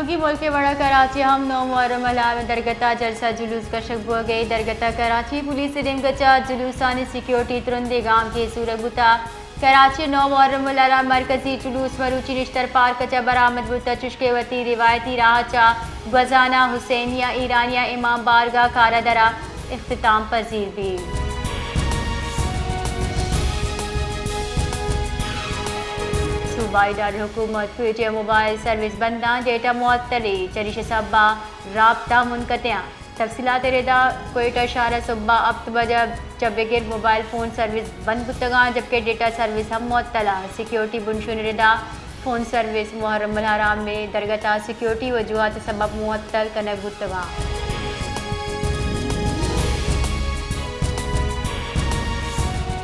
جنوبی ملک کے بڑا کراچی ہم نو محرم علامہ درگتہ جلسہ جلوس کا شک ہو گئی درگتہ کراچی پولیس دن گچا جلوسانی سیکیورٹی ترندے گام کے سورگ بتا کراچی نو محرم علامہ مرکزی جلوس مروچی نشتر پارک کچا برآمد بتا چشکے وتی روایتی راہ چا گزانہ حسینیہ ایرانیہ امام بارگاہ کارا درا اختتام پذیر بھی صوبائی دارالحکومت کوئٹہ موبائل سروس بنداں ڈیٹا معطلی چریش صبا رابطہ منقطع تفصیلات ردا کوئٹہ شہر صبح ابت بجہ بغیر موبائل فون سروس بند بتگاں جبکہ ڈیٹا سروس ہم معطلہ سیکیورٹی بنشون ردا فون سروس محرم الحرام میں درگتہ سیکیورٹی وجوہات سبب معطل کنک بتگاں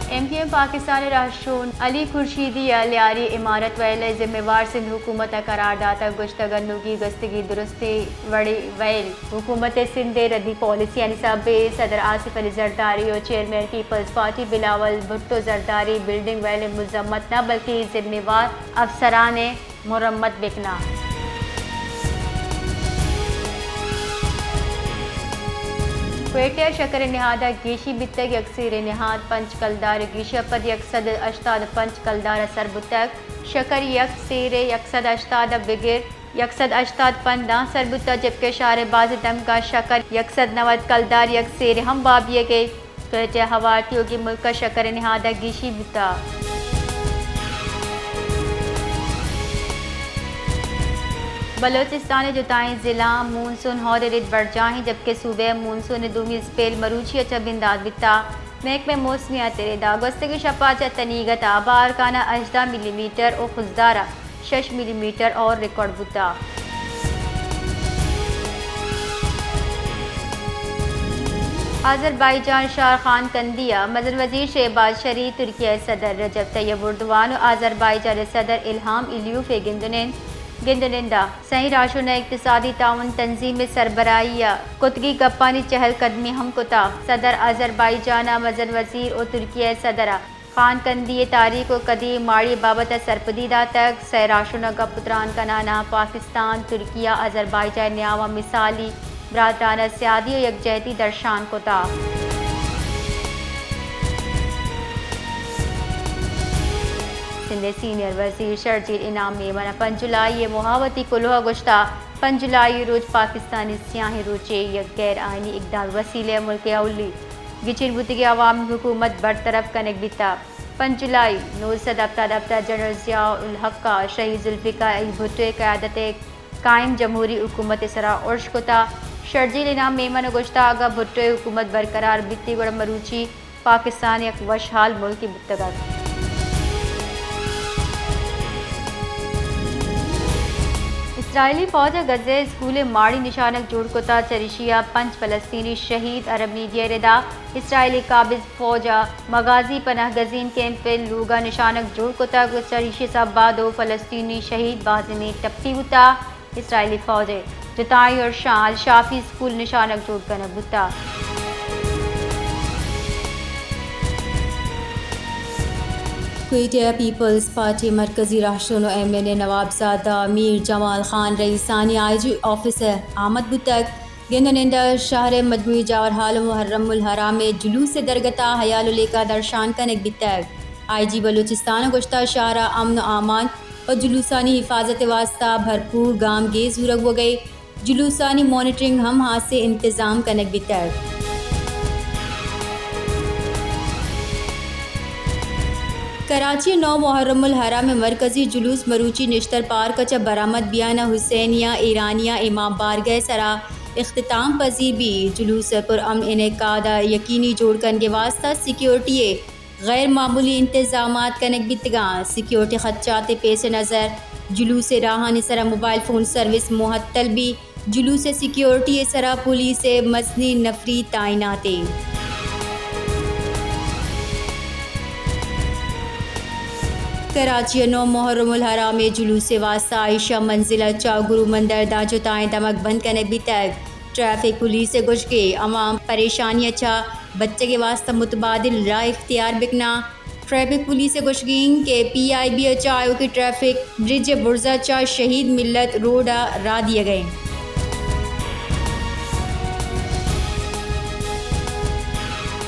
ایم کیو ایم پاکستان رہشون علی خورشیدی لیاری عمارت ویلے ذمہ وار سندھ حکومت قرار داتا گشتگنوگی گستگی درستی وڑی ویل حکومت سندھ ردی پالیسی نصاب صدر آصف علی زرداری اور چیئرمین پیپلز پارٹی بلاول بھٹو زرداری بلڈنگ ویل مذمت نہ بلکہ ذمہ وار افسران مرمت بکنا کوئٹہ شکر نہادہ گیشی بتگ یکسیر نہاد پنچ کلدار گیشہ پد یکصد اشتاد پنچ کلدار سر بتگ شکر یکسیر یکصد اشتاد بگر یکصد اشتاد پندہ سر بتگ جبکہ شار باز دم کا شکر یکصد 90 کلدار یکسیر ہم بابیے گئے کوئٹہ ہوارتیوں کی ملک کا شکر نہادہ گیشی بتا بلوچستان جتائیں ضلع مونسون ہور رد بڑھ جائیں جبکہ صوبہ مونسون دومی سپیل مروچی اچھا بنداد بتا محکمہ موسمیات ردا گستگی شپاچہ تنیگتا بارکانہ 18 ملی میٹر اور خزدارہ 6 ملی میٹر اور ریکارڈ بتا آذربائیجان شار خان کندیہ مدن وزیر شہباز شریف ترکیہ صدر رجب طیب اردوان و آذربائیجان صدر الہام الیوف گندنندہ صحیح راشن اقتصادی تعاون تنظیم سربراہیہ کتگی گپانی چہل قدمی ہم کتا صدر آذربائیجان مدن وزیر و ترکیہ صدر خان کندی تاریخ و قدیم ماڑی بابت سرپدیدہ تک سہ راشن گپتران کنانا پاکستان ترکیہ آذربائیجان نیاوا مثالی برادرانہ سیادی و یکجہتی درشان کتا سندھ سینئر وزیر شرجیل انعام میمن 5 جولائی محاوتی کلوہ گشتہ 5 جولائی روز پاکستانی سیاہی روچے یک غیر آئینی اقدام وسیلے ملک اولی گچن بتگی عوامی حکومت برطرف کنک بیتا 5 جولائی نور صدب دفتر جنرل ضیاء الحق کا شہید ذوالفقار علی بھٹو قیادت قائم جمہوری حکومت سرا عرش کتا شرجیل انعام میمن گشتہ آگاہ بھٹو حکومت برقرار بیتی گڑ مروچی پاکستان یک وشحال ملکی بتگا اسرائیلی فوج غزہ اسکول ماڑی نشانک جوڑ کتا چریشیہ 5 فلسطینی شہید عرب میڈیا ردا اسرائیلی قابض فوجا مغازی پناہ گزین کیمپ لوگا نشانک جوڑ کتا چریشی صبح 2 فلسطینی شہید بازمی ٹپٹی ہوتا اسرائیلی فوج جتائی اور شال شافی اسکول نشانک جوڑ کنک بتا کوئٹہ پیپلز پارٹی مرکزی رہشن و ایم این اے نواب زادہ میر جمال خان رئیسانی آئی جی آفیسر آمد بتک گندنندہ شہر مجموعی جاورحال محرم الحرام میں جلوس درگتہ حیال لیکا درشان کنک بتک آئی جی بلوچستان گشتہ شہرہ امن و امان اور جلوسانی حفاظت واسطہ بھرپور گام گیز ہورگ ہو گئے جلوسانی مانیٹرنگ ہم ہاتھ سے انتظام کنک بتک کراچی نو محرم الحرام میں مرکزی جلوس مروچی نشتر پارک چا برآمد بیانہ حسینیہ ایرانیہ امام بارگاہ سرا اختتام پذیر بھی جلوس پر امن انعقاد یقینی جوڑ کن کے واسطہ سیکیورٹی غیر معمولی انتظامات کنک بتگاں سیکیورٹی خدشات پیش نظر جلوس راہانی سرا موبائل فون سروس معطل بھی جلوس سیکیورٹی سرا پولیس مزنی نفری تعیناتی کراچی نو محرم الحرام میں جلوس واسطہ عائشہ منزلہ چا گرو مندر دا جتائیں دمک بند کرنے بھی تک ٹریفک پولیس سے گش کے عوام پریشانی اچھا بچے کے واسطہ متبادل راہ اختیار بکنا ٹریفک پولیس گوشگین کے پی آئی بی چایو کی ٹریفک برج برزہ چا شہید ملت روڈ را دیے گئے.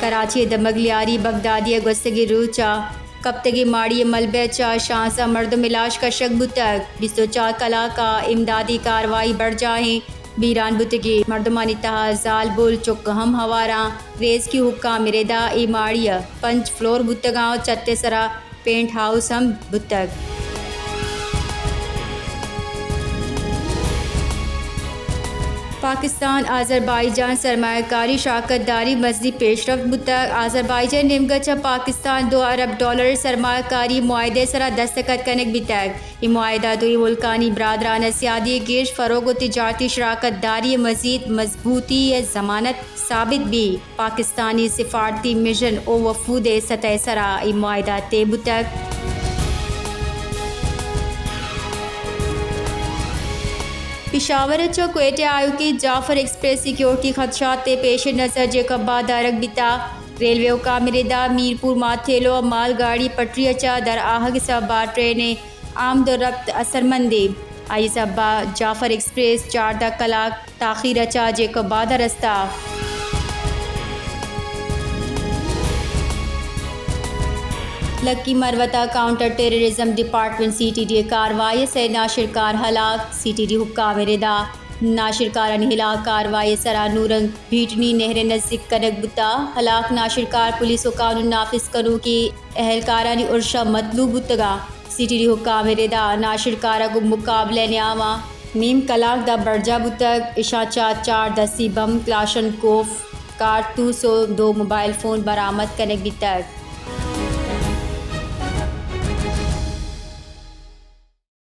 کراچی دمگلیاری بغدادی گستگی روح چا کپتگی ماڑی ملبے چا شانسہ مردم علاج کا شک بتگ 24 کلا کا امدادی کاروائی بڑھ جائیں بیران بتگی مردمانی تہا زال بول چک ہم ہواراں ریز کی حکام ریدا ای ماڑی 5 فلور بتگاں چتے سرا پینٹ ہاؤس ہم بتگ. پاکستان آذربائیجان سرمایہ کاری شراکت داری مزید پیش رفت بتگ. آذربائیجان نیمگچہ پاکستان $2 ارب سرمایہ کاری معاہدے سرا دستخط کنک بتگ. یہ معاہدہ دوئی ملکانی برادرانہ سیادی گیش فروغ و تجارتی شراکت داری مزید مضبوطی ضمانت ثابت بھی. پاکستانی سفارتی مشن و وفود سطح سرا یہ معاہدہ طے بتگ. پشاور چو کوئٹہ آیو کی جعفر ایکسپریس سیکیورٹی خدشات تے پیش نظر جیکبا دارک بیتا. ریلوے حکام ریدا میرپور ماتھیلو مال گاڑی پٹری چا در آہگ سبا ٹرین آمد و رفت اثر مندی. آئی سبا جعفر ایکسپریس 14 کلاک تاخیر چا جیکبا رستہ. Lakki Marwat counter terrorism department C T D کاروائی سے ناشر کار ہلاک. سی ٹی ڈی حکام ردا ناشر کارانی ہلاک کاروائی سرا نورنگ بھیٹنی نہر نزدیک کنک بتا. ہلاک ناشر کار پولیس و قانون نافذ کرو کی اہلکارانی ارشا مطلوب بتگا. سی ٹی ڈی حکام ردا ناشر کارا کو مقابلے نیاما نیم کلاک دا برجا بتگ. اشاچا 4 دسی بم کلاشن کوف کارتوس و 2 موبائل فون برآمد کنک بتگ.